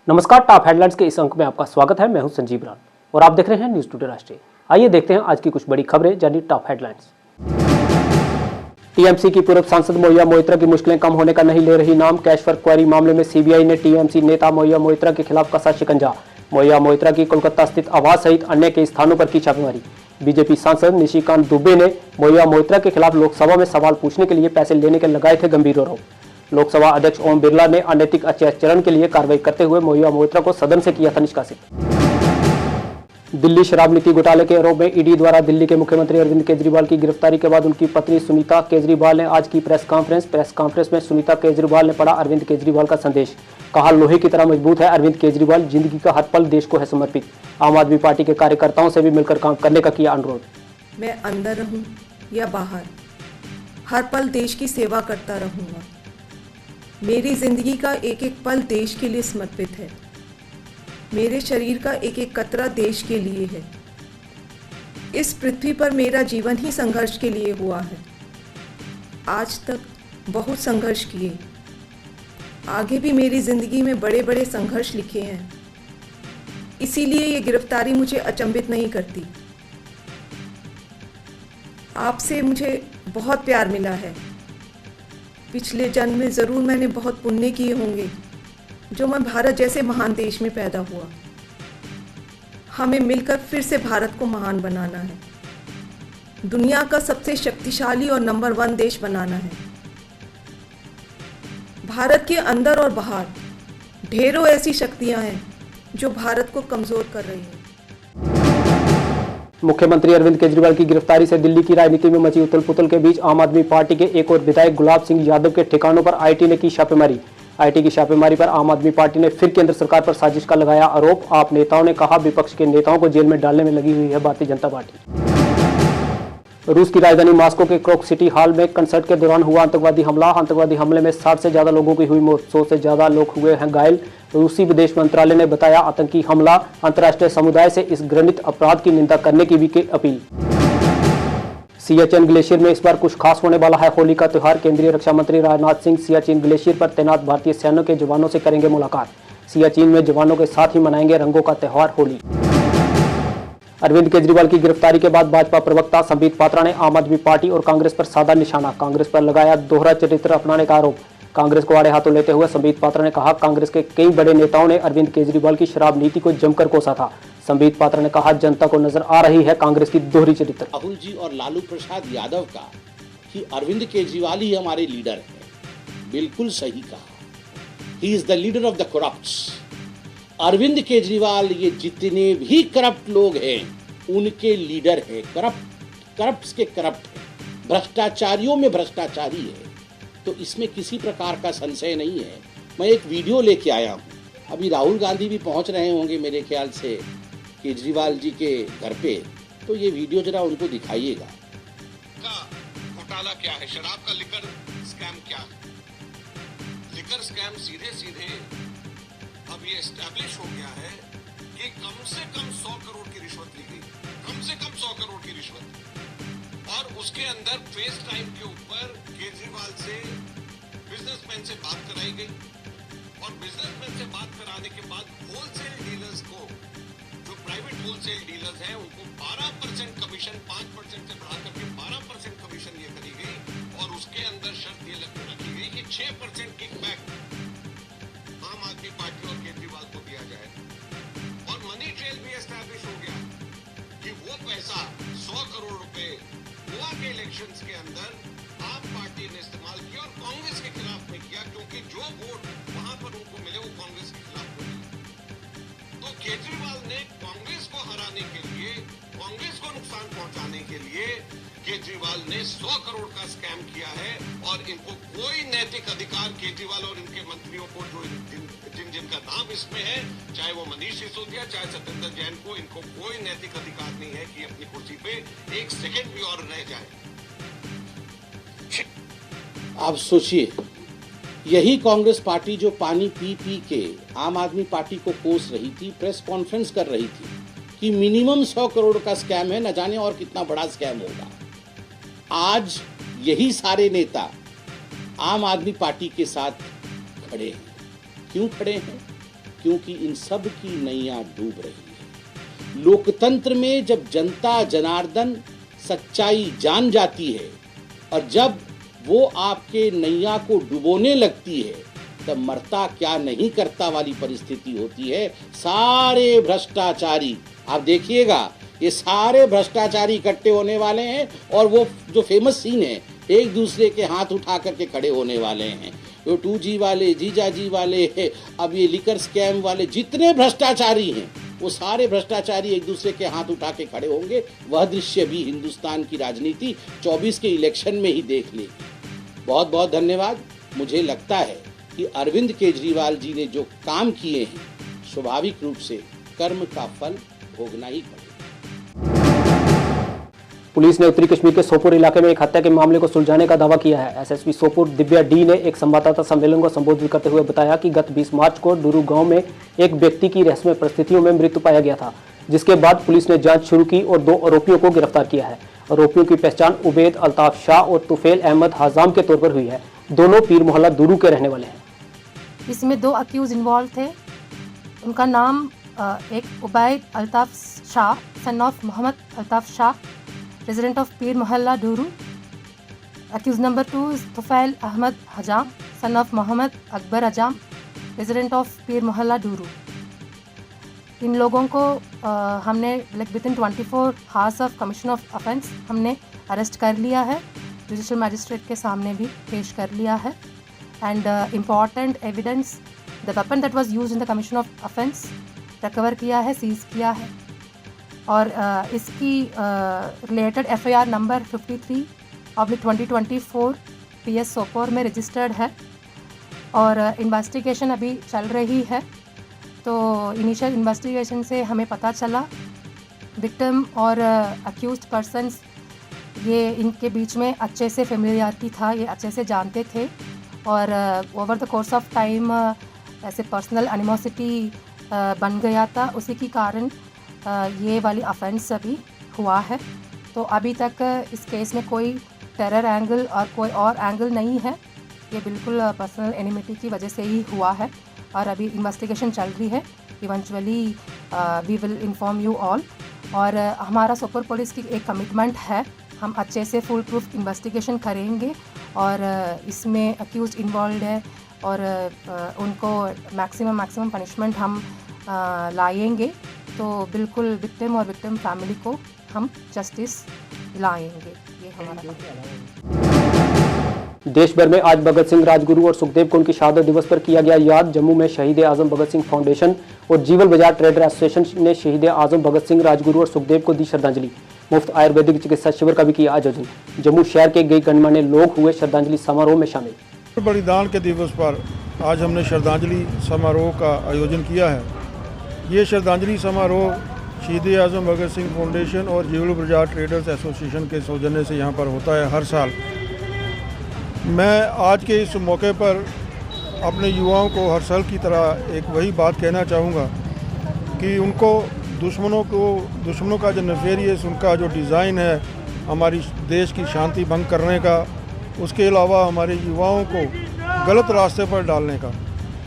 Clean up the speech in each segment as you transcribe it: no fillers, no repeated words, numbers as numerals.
नमस्कार, top headlines के इस अंक में आपका स्वागत है। मैं हूं संजीव रान और आप देख रहे हैं न्यूज़ टुडे राष्ट्रीय। आइए देखते हैं आज की कुछ बड़ी खबरें यानी टॉप हेडलाइंस। टीएमसी की पूर्व सांसद मोइया मोइत्रा की मुश्किलें कम होने का नहीं ले रही नाम। कैश फॉर क्वेरी मामले में सीबीआई ने टीएमसी नेता मोइया मोइत्रा के खिलाफ कसा शिकंजा। मोइया मोइत्रा की कोलकाता स्थित आवास सहित अन्य कई स्थानों पर की छापेमारी। बीजेपी सांसद निशिकांत दुबे ने मोइया मोइत्रा के खिलाफ लोकसभा में सवाल पूछने के लिए पैसे लेने के लगाए थे गंभीर आरोप। लोकसभा अध्यक्ष ओम बिरला ने अनैतिक आचरण के लिए कार्रवाई करते हुए मोइया मोइत्रा को सदन से किया था निष्कासित। दिल्ली शराब नीति घोटाले के आरोप में ईडी द्वारा दिल्ली के मुख्यमंत्री अरविंद केजरीवाल की गिरफ्तारी के बाद उनकी पत्नी सुनीता केजरीवाल ने आज की प्रेस कॉन्फ्रेंस में सुनीता केजरीवाल ने पढ़ा अरविंद केजरीवाल का संदेश। कहा, लोहे की तरह मजबूत है अरविंद केजरीवाल, जिंदगी का हर पल देश को है समर्पित। आम आदमी पार्टी के कार्यकर्ताओं से भी मिलकर काम करने का किया अनुरोध। मैं अंदर रहूं या बाहर, हर पल देश की सेवा करता रहूंगा। मेरी जिंदगी का एक एक पल देश के लिए समर्पित है। मेरे शरीर का एक एक कतरा देश के लिए है। इस पृथ्वी पर मेरा जीवन ही संघर्ष के लिए हुआ है। आज तक बहुत संघर्ष किए, आगे भी मेरी जिंदगी में बड़े बड़े संघर्ष लिखे हैं। इसीलिए ये गिरफ्तारी मुझे अचंभित नहीं करती। आपसे मुझे बहुत प्यार मिला है। पिछले जन्म में ज़रूर मैंने बहुत पुण्य किए होंगे जो मैं भारत जैसे महान देश में पैदा हुआ। हमें मिलकर फिर से भारत को महान बनाना है, दुनिया का सबसे शक्तिशाली और नंबर 1 देश बनाना है। भारत के अंदर और बाहर ढेरों ऐसी शक्तियां हैं जो भारत को कमज़ोर कर रही हैं। मुख्यमंत्री अरविंद केजरीवाल की गिरफ्तारी से दिल्ली की राजनीति में मची उथल-पुथल के बीच आम आदमी पार्टी के एक और विधायक गुलाब सिंह यादव के ठिकानों पर आईटी ने की छापेमारी। आईटी की छापेमारी पर आम आदमी पार्टी ने फिर केंद्र सरकार पर साजिश का लगाया आरोप। आप नेताओं ने कहा, विपक्ष के नेताओं को जेल में डालने में लगी हुई है भारतीय जनता पार्टी। रूस की राजधानी मॉस्को के क्रोक सिटी हॉल में कंसर्ट के दौरान हुआ आतंकवादी हमला। आतंकवादी हमले में 60 से ज्यादा लोगों की हुई मौत, 100 से ज्यादा लोग हुए हैं घायल। रूसी विदेश मंत्रालय ने बताया, आतंकी हमला अंतर्राष्ट्रीय समुदाय से इस घृणित अपराध की निंदा करने की भी अपील। सियाचिन ग्लेशियर में इस बार कुछ खास होने वाला है होली का त्योहार। केंद्रीय रक्षा मंत्री राजनाथ सिंह सियाचिन ग्लेशियर पर तैनात भारतीय सेना के जवानों से करेंगे मुलाकात। सियाचिन में जवानों के साथ ही मनाएंगे रंगों का त्योहार होली। अरविंद केजरीवाल की गिरफ्तारी के बाद भाजपा प्रवक्ता संबित पात्रा ने आम आदमी पार्टी और कांग्रेस पर साधा निशाना। कांग्रेस पर लगाया दोहरा चरित्र अपनाने का आरोप। कांग्रेस को आड़े हाथों लेते हुए संबित पात्रा ने कहा, कांग्रेस के कई बड़े नेताओं ने अरविंद केजरीवाल की शराब नीति को जमकर कोसा था। संबित पात्रा ने कहा, जनता को नजर आ रही है कांग्रेस की दोहरी चरित्र। राहुल जी और लालू प्रसाद यादव का कि अरविंद केजरीवाल ही हमारे लीडर है, बिल्कुल सही कहा। He is the leader of the corrupts. Arvind Kejriwal ये जितने भी करप्ट लोग हैं उनके लीडर है। करप्ट्स के करप्ट है, भ्रष्टाचारियों में भ्रष्टाचारी है। तो इसमें किसी प्रकार का संशय नहीं है। मैं एक वीडियो लेके आया हूँ, अभी राहुल गांधी भी पहुंच रहे होंगे मेरे ख्याल से केजरीवाल जी के घर पे, तो ये वीडियो जरा उनको दिखाइएगा। घोटाला क्या है, शराब का लिकर स्कैम क्या है। लिकर स्कैम सीधे सीधे अब ये एस्टैब्लिश हो गया है कि कम से कम 100 करोड़ की रिश्वत ली गई, कम से कम 100 करोड़ की रिश्वत। और उसके अंदर फेस टाइम के ऊपर केजरीवाल से बिजनेसमैन से बात कराई गई और बिजनेसमैन से बात कराने के बाद होलसेल डीलर्स को, जो प्राइवेट होलसेल डीलर्स हैं, उनको 12% कमीशन 5% से बढ़ा करके 12% कमीशन ये करी गई। और उसके अंदर शर्त ये रखी गई कि 6% किकबैक आम आदमी पार्टी और केजरीवाल को दिया जाए। और मनी ट्रेल भी एस्टैब्लिश हो गया कि वो पैसा 100 करोड़ रुपए गोवा के इलेक्शंस के अंदर आप पार्टी ने इस्तेमाल किया और कांग्रेस के खिलाफ में किया, क्योंकि जो वोट वहां पर उनको मिले वो कांग्रेस के खिलाफ मिले। तो केजरीवाल ने कांग्रेस को हराने के लिए, कांग्रेस को नुकसान पहुंचाने के लिए केजरीवाल ने 100 करोड़ का स्कैम किया है। और इनको कोई नैतिक अधिकार, केजरीवाल और इनके मंत्रियों को, जो जिनका नाम इसमें है, चाहे वो मनीष सिसोदिया, चाहे सत्येंद्र जैन को, इनको कोई नैतिक अधिकार नहीं है कि अपनी कुर्सी पे एक सेकंड भी और रह जाए। आप सोचिए, यही कांग्रेस पार्टी जो पानी पी पी के आम आदमी पार्टी को कोस रही थी, प्रेस कॉन्फ्रेंस कर रही थी कि मिनिमम 100 करोड़ का स्कैम है, न जाने और कितना बड़ा स्कैम होगा। आज यही सारे नेता आम आदमी पार्टी के साथ खड़े हैं। क्यों खड़े हैं? क्योंकि इन सब की नैया डूब रही है। लोकतंत्र में जब जनता जनार्दन सच्चाई जान जाती है और जब वो आपके नैया को डुबोने लगती है, तब मरता क्या नहीं करता वाली परिस्थिति होती है। सारे भ्रष्टाचारी, आप देखिएगा, ये सारे भ्रष्टाचारी इकट्ठे होने वाले हैं और वो जो फेमस सीन है, एक दूसरे के हाथ उठा करके खड़े होने वाले हैं। तो 2G वाले, जीजाजी वाले, अब ये लिकर स्कैम वाले, जितने भ्रष्टाचारी हैं वो सारे भ्रष्टाचारी एक दूसरे के हाथ उठा के खड़े होंगे। वह दृश्य भी हिंदुस्तान की राजनीति 24 के इलेक्शन में ही देख लेगी। बहुत बहुत धन्यवाद। मुझे लगता है कि अरविंद केजरीवाल जी ने जो काम किए हैं, स्वाभाविक रूप से कर्म का फल भोगना ही पड़ेगा। पुलिस ने उत्तरी कश्मीर के सोपोर इलाके में एक हत्या के मामले को सुलझाने का दावा किया है। एसएसपी सोपोर दिव्या डी ने एक संवाददाता सम्मेलन को संबोधित करते हुए बताया कि गत 20 मार्च को डुरू गांव में एक व्यक्ति की रहस्यमय परिस्थितियों में मृत्यु पाया गया था, जिसके बाद पुलिस ने जांच शुरू की और 2 आरोपियों को गिरफ्तार किया है। आरोपियों की पहचान उबैद अल्ताफ शाह और तुफैल अहमद हजाम के तौर पर हुई है। दोनों पीर मोहल्ला डुरू के रहने वाले हैं। इसमें 2 अक्यूज इन्वॉल्व थे। उनका नाम एक Ubaid Altaf Shah, son of Mohammad Altaf Shah, resident of Peer Mohalla Duru. Accused number 2 is Tufail Ahmad Hajam, son of Mohammad Akbar हजाम, रेजिडेंट ऑफ पीर मोहल्ला डुरू। इन लोगों को हमने with in 24 hours of commission of offence हमने अरेस्ट कर लिया है, जुडिशल मैजिस्ट्रेट के सामने भी पेश कर लिया है। And important evidence, the weapon that was used in the commission of offence recover किया है, सीज किया है। और इसकी related FIR number 53/2024 PS Sopore में रजिस्टर्ड है और इन्वेस्टिगेशन अभी चल रही है। तो इनिशियल इन्वेस्टिगेशन से हमें पता चला विक्टिम और अक्यूज्ड पर्सन्स, ये इनके बीच में अच्छे से फेमिलियरिटी था, ये अच्छे से जानते थे और over the course of time ऐसे पर्सनल एनिमोसिटी बन गया था। उसी के कारण ये वाली ऑफेंस अभी हुआ है। तो अभी तक इस केस में कोई टेरर एंगल और कोई और एंगल नहीं है, ये बिल्कुल पर्सनल एनिमिटी की वजह से ही हुआ है और अभी इन्वेस्टिगेशन चल रही है। Eventually we will inform you all. और हमारा सोपोर पुलिस की एक कमिटमेंट है, हम अच्छे से फुल प्रूफ इन्वेस्टिगेशन करेंगे और इसमें अक्यूज इन्वॉल्व है और उनको मैक्सिमम पनिशमेंट हम लाएंगे। तो बिल्कुल विक्टिम और विक्टिम फैमिली को हम जस्टिस लाएंगे, ये हमारा। देश भर में आज भगत सिंह, राजगुरु और सुखदेव को उनकी शहादत दिवस पर किया गया याद। जम्मू में शहीद आजम भगत सिंह फाउंडेशन और जीवल बाजार ट्रेडर एसोसिएशन ने शहीद आजम भगत सिंह, राजगुरु और सुखदेव को दी श्रद्धांजलि। मुफ्त आयुर्वेदिक चिकित्सा शिविर का भी किया आयोजन। जम्मू शहर के कई गणमान्य लोग हुए श्रद्धांजलि समारोह में शामिल। बलिदान के दिवस पर आज हमने श्रद्धांजलि समारोह का आयोजन किया है। ये श्रद्धांजलि समारोह शहीद आजम भगत सिंह फाउंडेशन और जीवल बाजार ट्रेडर्स एसोसिएशन के सौजन्य से यहाँ पर होता है हर साल। मैं आज के इस मौके पर अपने युवाओं को हर साल की तरह एक वही बात कहना चाहूँगा कि उनको दुश्मनों का जो नफेरियस उनका जो डिज़ाइन है हमारी देश की शांति भंग करने का, उसके अलावा हमारे युवाओं को गलत रास्ते पर डालने का,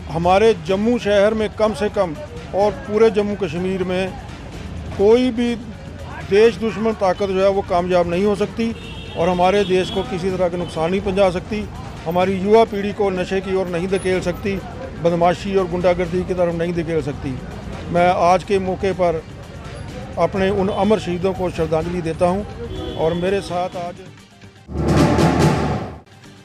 हमारे जम्मू शहर में कम से कम और पूरे जम्मू कश्मीर में कोई भी देश दुश्मन ताकत जो है वो कामयाब नहीं हो सकती और हमारे देश को किसी तरह का नुकसान नहीं पहुंचा सकती। हमारी युवा पीढ़ी को नशे की ओर नहीं धकेल सकती, बदमाशी और गुंडागर्दी की तरफ नहीं धकेल सकती। मैं आज के मौके पर अपने उन अमर शहीदों को श्रद्धांजलि देता हूं और मेरे साथ आज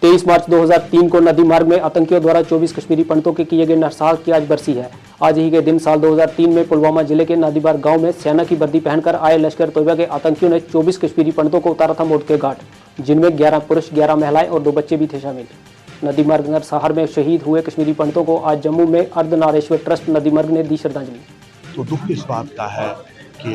23 मार्च 2003 को नदी मार्ग में आतंकियों द्वारा 24 कश्मीरी पंडितों के किए गए नरसंहार की आज बरसी है। आज ही के दिन साल 2003 में पुलवामा जिले के नादीबार गांव में सेना की वर्दी पहनकर आए लश्कर तोयबा के आतंकियों ने 24 कश्मीरी पंडितों को उतारा था मौत के घाट, जिनमें 11 पुरुष, 11 महिलाएं और 2 बच्चे भी थे शामिल। नदीमार्ग नरसंहार में शहीद हुए कश्मीरी पंडितों को आज जम्मू में अर्धनारेश्वर ट्रस्ट नदीमार्ग ने दी श्रद्धांजलि। तो दुख इस बात का है कि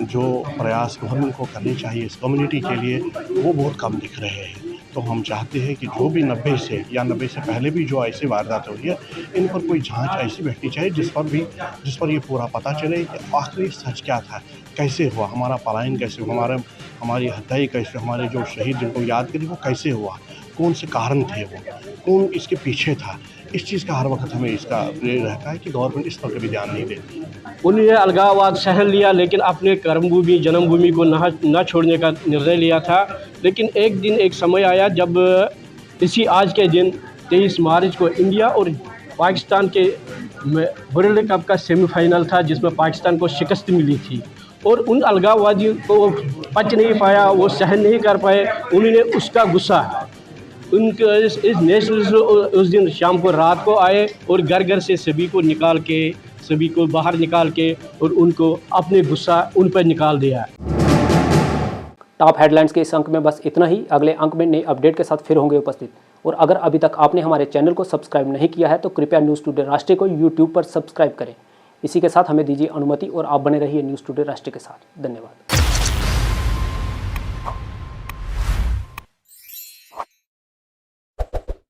जो प्रयास गवर्नमेंट को करने चाहिए इस कम्युनिटी के लिए वो बहुत कम दिख रहे हैं। तो हम चाहते हैं कि जो भी 90 से या 90 से पहले भी जो ऐसी वारदात हो रही है इन पर कोई जांच ऐसी बैठनी चाहिए जिस पर ये पूरा पता चले कि आखिरी सच क्या था, कैसे हुआ, हमारा पलायन कैसे हुआ, हमारी हत्याई कैसे, हमारे जो शहीद जिनको याद करें वो कैसे हुआ, कौन से कारण थे, वो कौन इसके पीछे था। इस चीज़ का हर वक्त हमें इसका ये रहता है कि गवर्नमेंट इस पर कभी ध्यान नहीं देती। उन्होंने अलगाववाद सहन लिया, लेकिन अपने कर्मभूमि जन्मभूमि को न छोड़ने का निर्णय लिया था। लेकिन एक दिन एक समय आया जब इसी आज के दिन 23 मार्च को इंडिया और पाकिस्तान के वर्ल्ड कप का सेमीफाइनल था, जिसमें पाकिस्तान को शिकस्त मिली थी और उन अलगाववादियों को पच नहीं पाया, वो सहन नहीं कर पाए। उन्होंने उसका गुस्सा उनके इस नेशनलिस्ट उस दिन शाम को रात को आए और घर घर से सभी को बाहर निकाल के और उनको अपने गुस्सा उन पर निकाल दिया। टॉप हेडलाइंस के इस अंक में बस इतना ही। अगले अंक में नए अपडेट के साथ फिर होंगे उपस्थित। और अगर अभी तक आपने हमारे चैनल को सब्सक्राइब नहीं किया है तो कृपया न्यूज़ टुडे राष्ट्रीय को यूट्यूब पर सब्सक्राइब करें। इसी के साथ हमें दीजिए अनुमति और आप बने रहिए न्यूज़ टुडे राष्ट्रीय के साथ। धन्यवाद।